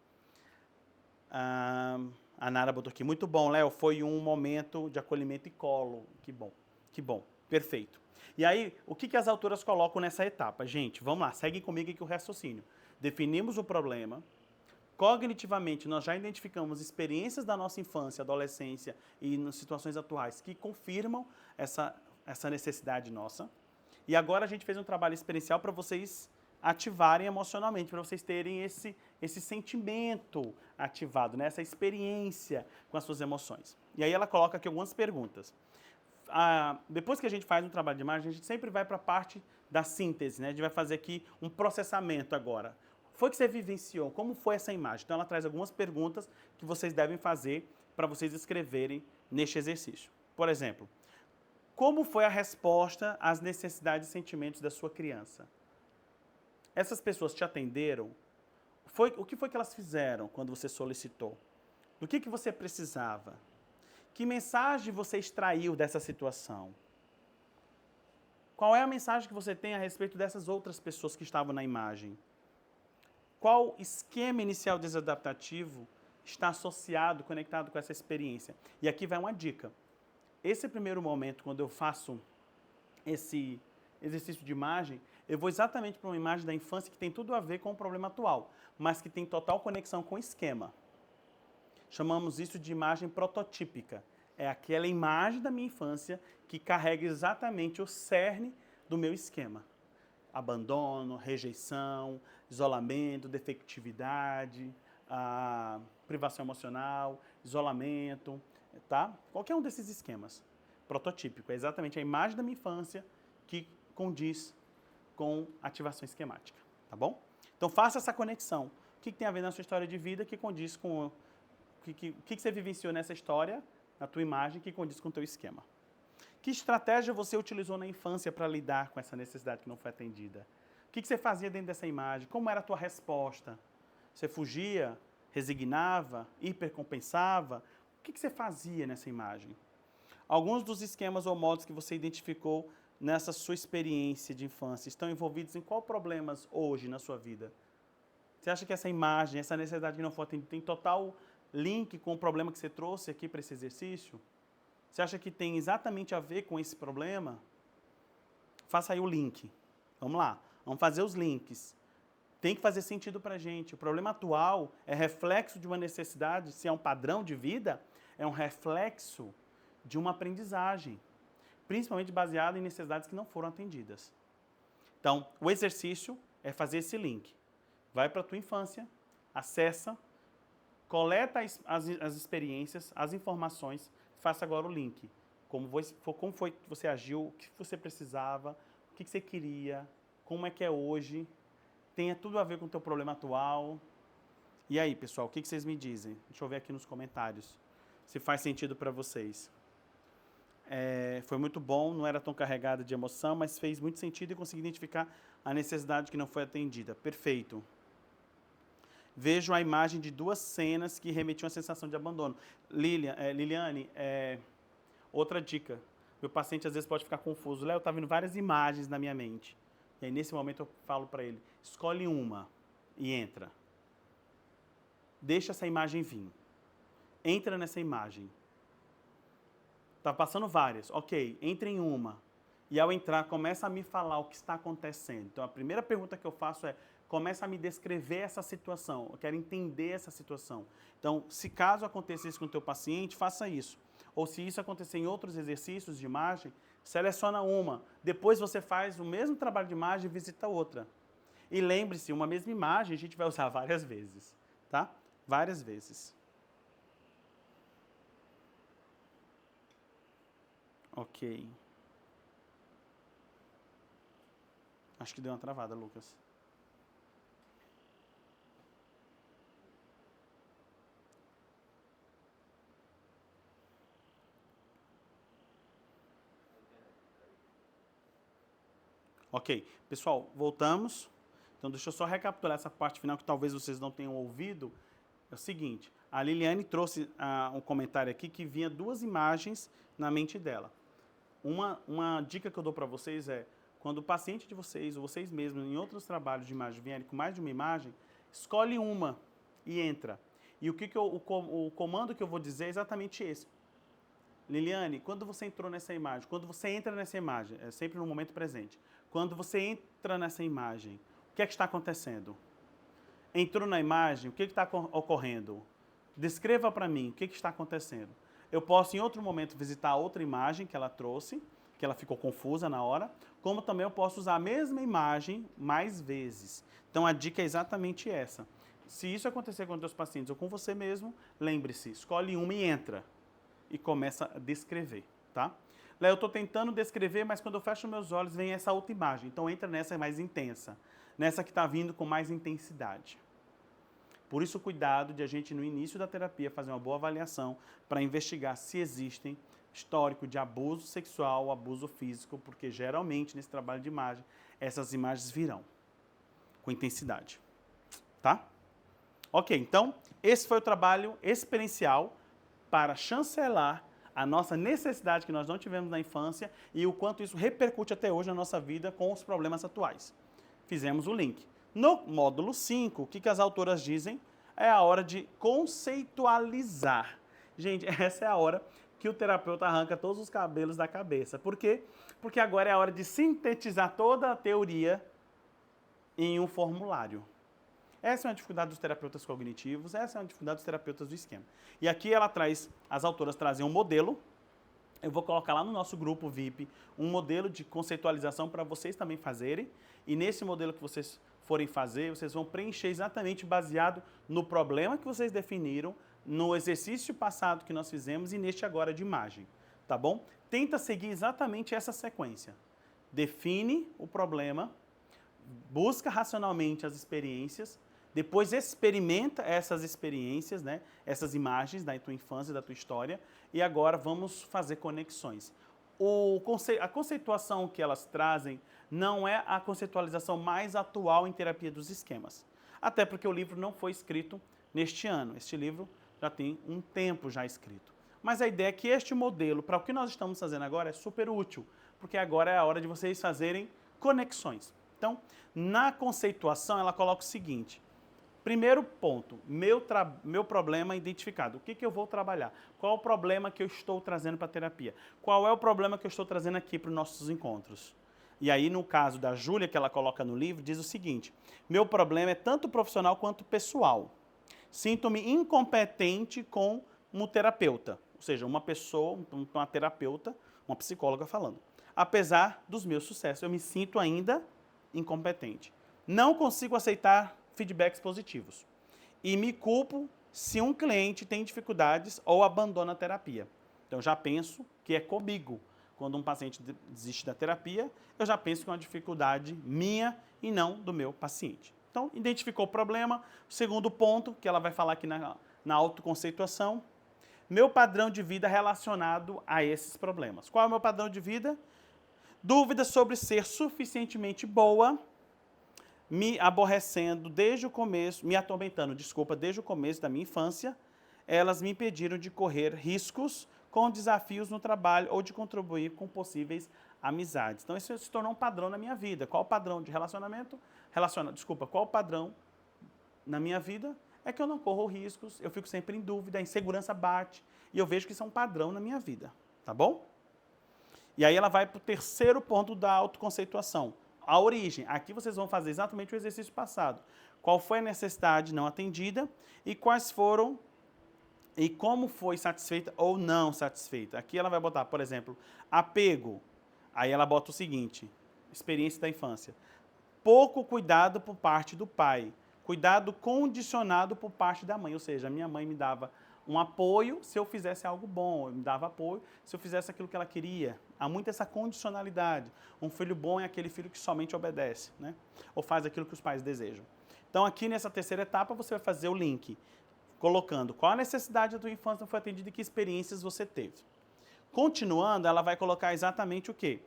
A Nara botou aqui, muito bom, Léo, foi um momento de acolhimento e colo. Que bom, perfeito. E aí, o que as autoras colocam nessa etapa? Gente, vamos lá, segue comigo aqui o raciocínio. Definimos o problema, cognitivamente nós já identificamos experiências da nossa infância, adolescência e nas situações atuais que confirmam essa necessidade nossa. E agora a gente fez um trabalho experiencial para vocês ativarem emocionalmente, para vocês terem esse sentimento ativado, né? Essa experiência com as suas emoções. E aí ela coloca aqui algumas perguntas. Depois que a gente faz um trabalho de imagem, a gente sempre vai para a parte da síntese, né? A gente vai fazer aqui um processamento agora. Foi que você vivenciou? Como foi essa imagem? Então ela traz algumas perguntas que vocês devem fazer para vocês escreverem neste exercício. Por exemplo, como foi a resposta às necessidades e sentimentos da sua criança? Essas pessoas te atenderam? O que foi que elas fizeram quando você solicitou? Do que você precisava? Que mensagem você extraiu dessa situação? Qual é a mensagem que você tem a respeito dessas outras pessoas que estavam na imagem? Qual esquema inicial desadaptativo está associado, conectado com essa experiência? E aqui vai uma dica. Esse primeiro momento, quando eu faço esse exercício de imagem, eu vou exatamente para uma imagem da infância que tem tudo a ver com o problema atual, mas que tem total conexão com o esquema. Chamamos isso de imagem prototípica. É aquela imagem da minha infância que carrega exatamente o cerne do meu esquema. Abandono, rejeição, isolamento, defectividade, privação emocional, isolamento, tá? Qualquer um desses esquemas. Prototípico, é exatamente a imagem da minha infância que condiz com ativação esquemática, tá bom? Então faça essa conexão. O que tem a ver na sua história de vida que condiz com o que você vivenciou nessa história, na tua imagem, que condiz com o teu esquema. Que estratégia você utilizou na infância para lidar com essa necessidade que não foi atendida? O que você fazia dentro dessa imagem? Como era a tua resposta? Você fugia, resignava, hipercompensava? O que você fazia nessa imagem? Alguns dos esquemas ou modos que você identificou nessa sua experiência de infância estão envolvidos em qual problemas hoje na sua vida? Você acha que essa imagem, essa necessidade que não foi atendida, tem total link com o problema que você trouxe aqui para esse exercício? Você acha que tem exatamente a ver com esse problema? Faça aí o link. Vamos lá, vamos fazer os links. Tem que fazer sentido para a gente. O problema atual é reflexo de uma necessidade, se é um padrão de vida, é um reflexo de uma aprendizagem, principalmente baseado em necessidades que não foram atendidas. Então, o exercício é fazer esse link. Vai para a tua infância, acessa, coleta as experiências, as informações, faça agora o link. Como foi que você agiu, o que você precisava, o que você queria, como é que é hoje, tenha tudo a ver com o teu problema atual. E aí, pessoal, o que vocês me dizem? Deixa eu ver aqui nos comentários, se faz sentido para vocês. Foi muito bom, não era tão carregada de emoção, mas fez muito sentido e consegui identificar a necessidade que não foi atendida. Perfeito. Vejo a imagem de duas cenas que remetiam à sensação de abandono. Liliane, outra dica. Meu paciente às vezes pode ficar confuso. Léo, tá vendo várias imagens na minha mente. E aí, nesse momento, eu falo para ele, escolhe uma e entra. Deixa essa imagem vir. Entra nessa imagem. Tá passando várias. Ok, entra em uma. E ao entrar, começa a me falar o que está acontecendo. Então, a primeira pergunta que eu faço é, começa a me descrever essa situação. Eu quero entender essa situação. Então, se caso aconteça isso com o teu paciente, faça isso. Ou se isso acontecer em outros exercícios de imagem, seleciona uma. Depois você faz o mesmo trabalho de imagem e visita outra. E lembre-se, uma mesma imagem a gente vai usar várias vezes, tá? Várias vezes. Ok. Acho que deu uma travada, Lucas. Ok. Pessoal, voltamos. Então, deixa eu só recapitular essa parte final que talvez vocês não tenham ouvido. É o seguinte, A Liliane trouxe um comentário aqui que vinha 2 imagens na mente dela. Uma dica que eu dou para vocês é, quando o paciente de vocês, ou vocês mesmos, em outros trabalhos de imagem, vierem com mais de uma imagem, escolhe uma e entra. E o comando que eu vou dizer é exatamente esse. Liliane, quando você entrou nessa imagem, quando você entra nessa imagem, é sempre no momento presente, quando você entra nessa imagem, o que é que está acontecendo? Entrou na imagem, o que está ocorrendo? Descreva para mim o que está acontecendo. Eu posso, em outro momento, visitar outra imagem que ela trouxe, que ela ficou confusa na hora, como também eu posso usar a mesma imagem mais vezes. Então, a dica é exatamente essa. Se isso acontecer com os teus pacientes ou com você mesmo, lembre-se, escolhe uma e entra. E começa a descrever, tá? Léo, eu estou tentando descrever, mas quando eu fecho meus olhos, vem essa outra imagem. Então, entra nessa mais intensa. Nessa que está vindo com mais intensidade. Por isso, cuidado de a gente, no início da terapia, fazer uma boa avaliação para investigar se existem histórico de abuso sexual, abuso físico, porque geralmente, nesse trabalho de imagem, essas imagens virão com intensidade, tá? Ok, então, esse foi o trabalho experiencial para chancelar a nossa necessidade que nós não tivemos na infância e o quanto isso repercute até hoje na nossa vida com os problemas atuais. Fizemos o link. No módulo 5, o que as autoras dizem? É a hora de conceitualizar. Gente, essa é a hora que o terapeuta arranca todos os cabelos da cabeça. Por quê? Porque agora é a hora de sintetizar toda a teoria em um formulário. Essa é uma dificuldade dos terapeutas cognitivos, essa é uma dificuldade dos terapeutas do esquema. E aqui as autoras trazem um modelo, eu vou colocar lá no nosso grupo VIP um modelo de conceitualização para vocês também fazerem, e nesse modelo que vocês forem fazer, vocês vão preencher exatamente baseado no problema que vocês definiram, no exercício passado que nós fizemos e neste agora de imagem, tá bom? Tenta seguir exatamente essa sequência. Define o problema, busca racionalmente as experiências, depois experimenta essas experiências, né, essas imagens da tua infância, da tua história, e agora vamos fazer conexões. A conceituação que elas trazem não é a conceitualização mais atual em terapia dos esquemas. Até porque o livro não foi escrito neste ano. Este livro já tem um tempo já escrito. Mas a ideia é que este modelo, para o que nós estamos fazendo agora, é super útil, porque agora é a hora de vocês fazerem conexões. Então, na conceituação, ela coloca o seguinte: primeiro ponto, meu problema identificado. O que eu vou trabalhar? Qual é o problema que eu estou trazendo para a terapia? Qual é o problema que eu estou trazendo aqui para os nossos encontros? E aí, no caso da Júlia, que ela coloca no livro, diz o seguinte: meu problema é tanto profissional quanto pessoal. Sinto-me incompetente como terapeuta. Ou seja, uma pessoa, uma terapeuta, uma psicóloga falando. Apesar dos meus sucessos, eu me sinto ainda incompetente. Não consigo aceitar feedbacks positivos. E me culpo se um cliente tem dificuldades ou abandona a terapia. Então, eu já penso que é comigo. Quando um paciente desiste da terapia, eu já penso que é uma dificuldade minha e não do meu paciente. Então, identificou o problema. O segundo ponto, que ela vai falar aqui na autoconceituação, meu padrão de vida relacionado a esses problemas. Qual é o meu padrão de vida? Dúvidas sobre ser suficientemente boa, me aborrecendo desde o começo, me atormentando, desde o começo da minha infância, elas me impediram de correr riscos com desafios no trabalho ou de contribuir com possíveis amizades. Então, isso se tornou um padrão na minha vida. Qual o padrão de relacionamento? Qual o padrão na minha vida? É que eu não corro riscos, eu fico sempre em dúvida, a insegurança bate, e eu vejo que isso é um padrão na minha vida, tá bom? E aí ela vai para o terceiro ponto da autoconceituação, a origem. Aqui vocês vão fazer exatamente o exercício passado. Qual foi a necessidade não atendida e quais foram e como foi satisfeita ou não satisfeita. Aqui ela vai botar, por exemplo, apego. Aí ela bota o seguinte, experiência da infância. Pouco cuidado por parte do pai. Cuidado condicionado por parte da mãe. Ou seja, a minha mãe me dava um apoio se eu fizesse algo bom, me dava apoio se eu fizesse aquilo que ela queria. Há muito essa condicionalidade. Um filho bom é aquele filho que somente obedece, né? Ou faz aquilo que os pais desejam. Então, aqui nessa terceira etapa, você vai fazer o link, colocando qual a necessidade da tua infância não foi atendida e que experiências você teve. Continuando, ela vai colocar exatamente o quê?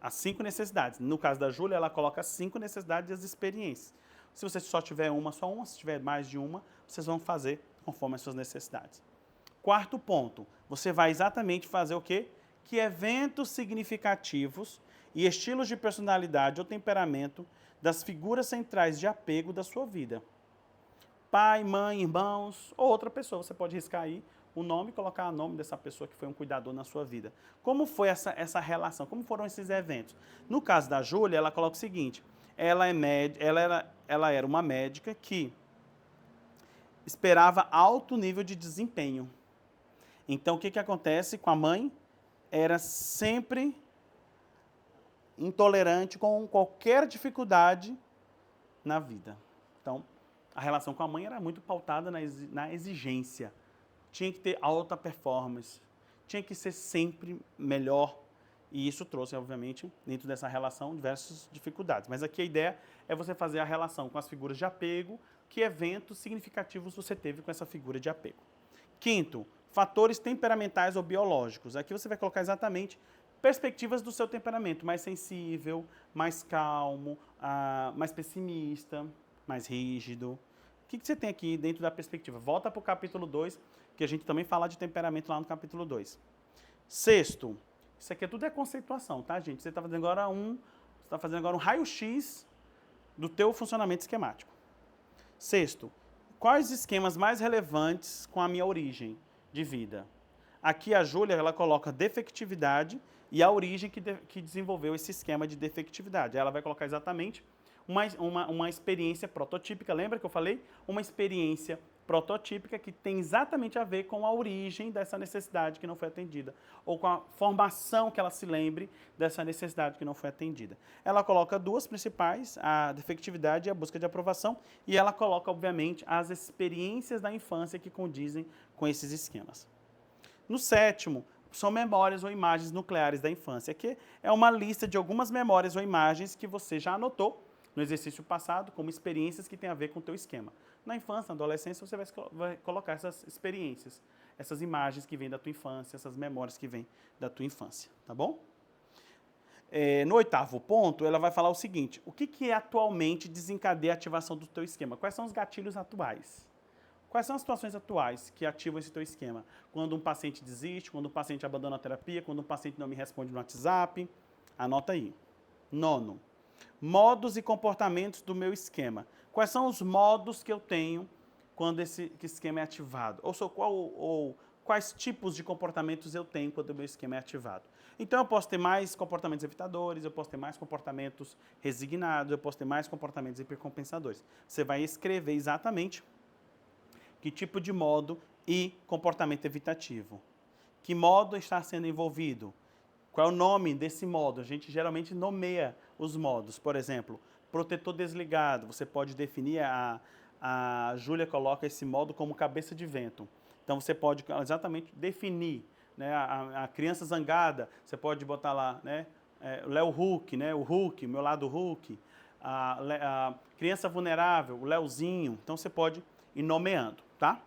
As 5 necessidades. No caso da Júlia, ela coloca as 5 necessidades e as experiências. Se você só tiver uma, só uma. Se tiver mais de uma, vocês vão fazer conforme as suas necessidades. Quarto ponto, você vai exatamente fazer o quê? Que eventos significativos e estilos de personalidade ou temperamento das figuras centrais de apego da sua vida. Pai, mãe, irmãos ou outra pessoa. Você pode riscar aí o nome e colocar o nome dessa pessoa que foi um cuidador na sua vida. Como foi essa relação? Como foram esses eventos? No caso da Júlia, ela coloca o seguinte, ela era uma médica que esperava alto nível de desempenho. Então, o que acontece com a mãe? Era sempre intolerante com qualquer dificuldade na vida. Então, a relação com a mãe era muito pautada na exigência. Tinha que ter alta performance, tinha que ser sempre melhor. E isso trouxe, obviamente, dentro dessa relação, diversas dificuldades. Mas aqui a ideia é você fazer a relação com as figuras de apego, que eventos significativos você teve com essa figura de apego. Quinto, fatores temperamentais ou biológicos. Aqui você vai colocar exatamente perspectivas do seu temperamento, mais sensível, mais calmo, mais pessimista, mais rígido. O que você tem aqui dentro da perspectiva? Volta para o capítulo 2, que a gente também fala de temperamento lá no capítulo 2. Sexto, isso aqui tudo é conceituação, tá, gente? Você está fazendo agora um raio-x do teu funcionamento esquemático. Sexto, quais esquemas mais relevantes com a minha origem de vida? Aqui a Júlia, ela coloca defectividade e a origem que desenvolveu esse esquema de defectividade. Ela vai colocar exatamente uma experiência prototípica. Lembra que eu falei? Uma experiência prototípica que tem exatamente a ver com a origem dessa necessidade que não foi atendida, ou com a formação que ela se lembre dessa necessidade que não foi atendida. Ela coloca duas principais, a defectividade e a busca de aprovação, e ela coloca, obviamente, as experiências da infância que condizem com esses esquemas. No sétimo, são memórias ou imagens nucleares da infância, que é uma lista de algumas memórias ou imagens que você já anotou no exercício passado, como experiências que têm a ver com o teu esquema. Na infância, na adolescência, você vai colocar essas experiências, essas imagens que vêm da tua infância, essas memórias que vêm da tua infância, tá bom? No oitavo ponto, ela vai falar o seguinte, o que atualmente desencadeia a ativação do teu esquema? Quais são os gatilhos atuais? Quais são as situações atuais que ativam esse teu esquema? Quando um paciente desiste, quando um paciente abandona a terapia, quando um paciente não me responde no WhatsApp, anota aí. Nono, modos e comportamentos do meu esquema. Quais são os modos que eu tenho quando esse esquema é ativado? Ou quais tipos de comportamentos eu tenho quando o meu esquema é ativado? Então, eu posso ter mais comportamentos evitadores, eu posso ter mais comportamentos resignados, eu posso ter mais comportamentos hipercompensadores. Você vai escrever exatamente que tipo de modo e comportamento evitativo. Que modo está sendo envolvido? Qual é o nome desse modo? A gente geralmente nomeia os modos. Por exemplo, protetor desligado. Você pode definir, a Júlia coloca esse modo como cabeça de vento. Então, você pode exatamente definir, né, a criança zangada, você pode botar lá, né, Léo Hulk, né, o Hulk, meu lado Hulk. A criança vulnerável, o Léozinho. Então, você pode ir nomeando, tá?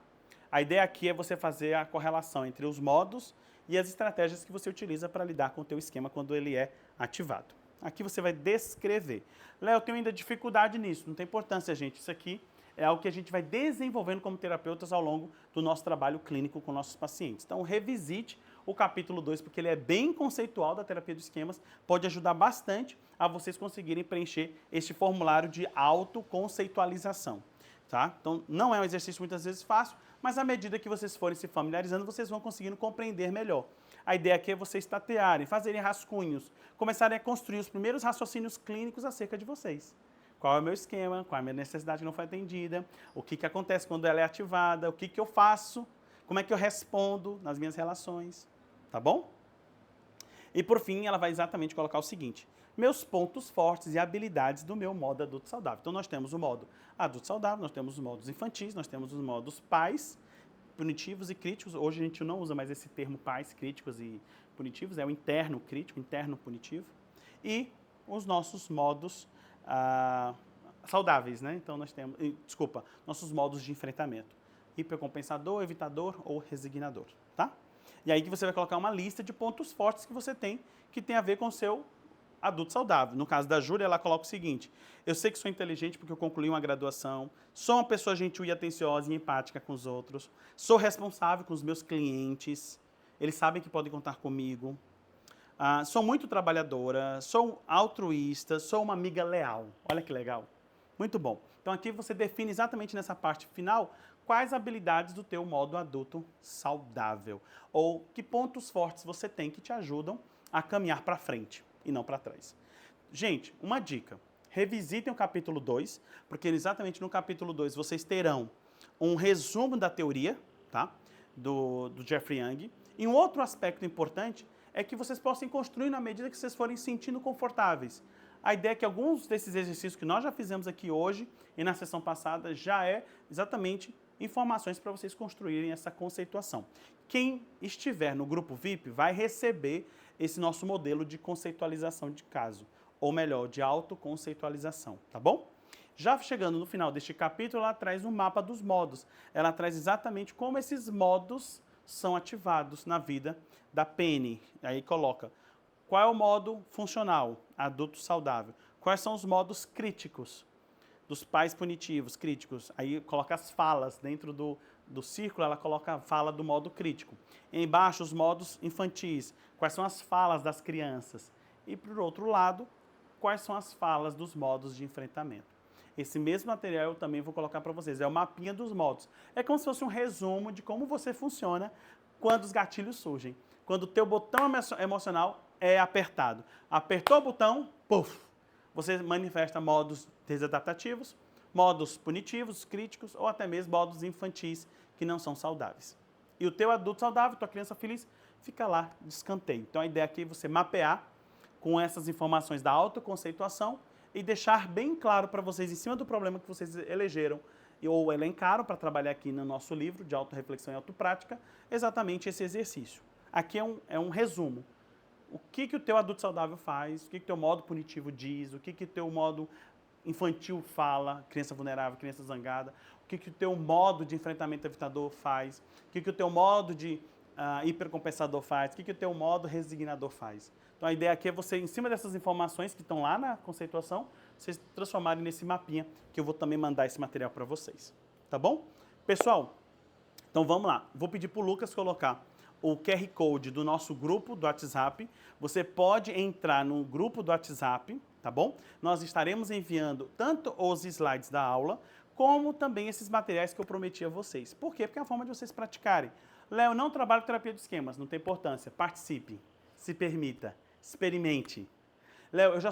A ideia aqui é você fazer a correlação entre os modos e as estratégias que você utiliza para lidar com o teu esquema quando ele é ativado. Aqui você vai descrever. Léo, eu tenho ainda dificuldade nisso. Não tem importância, gente. Isso aqui é algo que a gente vai desenvolvendo como terapeutas ao longo do nosso trabalho clínico com nossos pacientes. Então, revisite o capítulo 2, porque ele é bem conceitual da terapia dos esquemas, pode ajudar bastante a vocês conseguirem preencher este formulário de autoconceitualização. Tá? Então, não é um exercício muitas vezes fácil, mas à medida que vocês forem se familiarizando, vocês vão conseguindo compreender melhor. A ideia aqui é vocês tatearem, fazerem rascunhos, começarem a construir os primeiros raciocínios clínicos acerca de vocês. Qual é o meu esquema, qual é a minha necessidade que não foi atendida, o que acontece quando ela é ativada, o que eu faço, como é que eu respondo nas minhas relações, tá bom? E por fim, ela vai exatamente colocar o seguinte, meus pontos fortes e habilidades do meu modo adulto saudável. Então, nós temos o modo adulto saudável, nós temos os modos infantis, nós temos os modos pais, punitivos e críticos. Hoje a gente não usa mais esse termo pais, críticos e punitivos, é o interno crítico, interno punitivo. E os nossos modos saudáveis, né? Então, nós temos, nossos modos de enfrentamento. Hipercompensador, evitador ou resignador, tá? E aí que você vai colocar uma lista de pontos fortes que você tem, que tem a ver com o seu adulto saudável. No caso da Júlia, ela coloca o seguinte: eu sei que sou inteligente porque eu concluí uma graduação, sou uma pessoa gentil e atenciosa e empática com os outros, sou responsável com os meus clientes, eles sabem que podem contar comigo, sou muito trabalhadora, sou altruísta, sou uma amiga leal. Olha que legal. Muito bom. Então aqui você define exatamente nessa parte final quais habilidades do teu modo adulto saudável ou que pontos fortes você tem que te ajudam a caminhar para frente e não para trás. Gente, uma dica. Revisitem o capítulo 2, porque exatamente no capítulo 2 vocês terão um resumo da teoria, tá? do Jeffrey Young. E um outro aspecto importante é que vocês possam construir na medida que vocês forem sentindo confortáveis. A ideia é que alguns desses exercícios que nós já fizemos aqui hoje e na sessão passada já é exatamente informações para vocês construírem essa conceituação. Quem estiver no grupo VIP vai receber esse nosso modelo de conceitualização de caso, ou melhor, de autoconceitualização, tá bom? Já chegando no final deste capítulo, ela traz um mapa dos modos. Ela traz exatamente como esses modos são ativados na vida da Penny. Aí coloca qual é o modo funcional, adulto saudável. Quais são os modos críticos, dos pais punitivos, críticos. Aí coloca as falas dentro do círculo, ela coloca a fala do modo crítico. Embaixo, os modos infantis. Quais são as falas das crianças? E, por outro lado, quais são as falas dos modos de enfrentamento. Esse mesmo material eu também vou colocar para vocês. É o mapinha dos modos. É como se fosse um resumo de como você funciona quando os gatilhos surgem. Quando o teu botão emocional é apertado. Apertou o botão, puf! Você manifesta modos desadaptativos, modos punitivos, críticos ou até mesmo modos infantis que não são saudáveis. E o teu adulto saudável, tua criança feliz, fica lá de escanteio. Então a ideia aqui é você mapear com essas informações da autoconceituação e deixar bem claro para vocês, em cima do problema que vocês elegeram ou elencaram para trabalhar aqui no nosso livro de autorreflexão e autoprática, exatamente esse exercício. Aqui é um resumo. O que o teu adulto saudável faz, o que o teu modo punitivo diz, o que o teu modo infantil fala, criança vulnerável, criança zangada, o que o teu modo de enfrentamento evitador faz, o que o teu modo de hipercompensador faz, o que o teu modo resignador faz. Então a ideia aqui é você, em cima dessas informações que estão lá na conceituação, vocês transformarem nesse mapinha, que eu vou também mandar esse material para vocês. Tá bom? Pessoal, então vamos lá. Vou pedir para o Lucas colocar o QR Code do nosso grupo do WhatsApp. Você pode entrar no grupo do WhatsApp, tá bom? Nós estaremos enviando tanto os slides da aula, como também esses materiais que eu prometi a vocês. Por quê? Porque é a forma de vocês praticarem. Léo, não trabalho com terapia de esquemas, não tem importância. Participe, se permita, experimente. Léo, eu já sou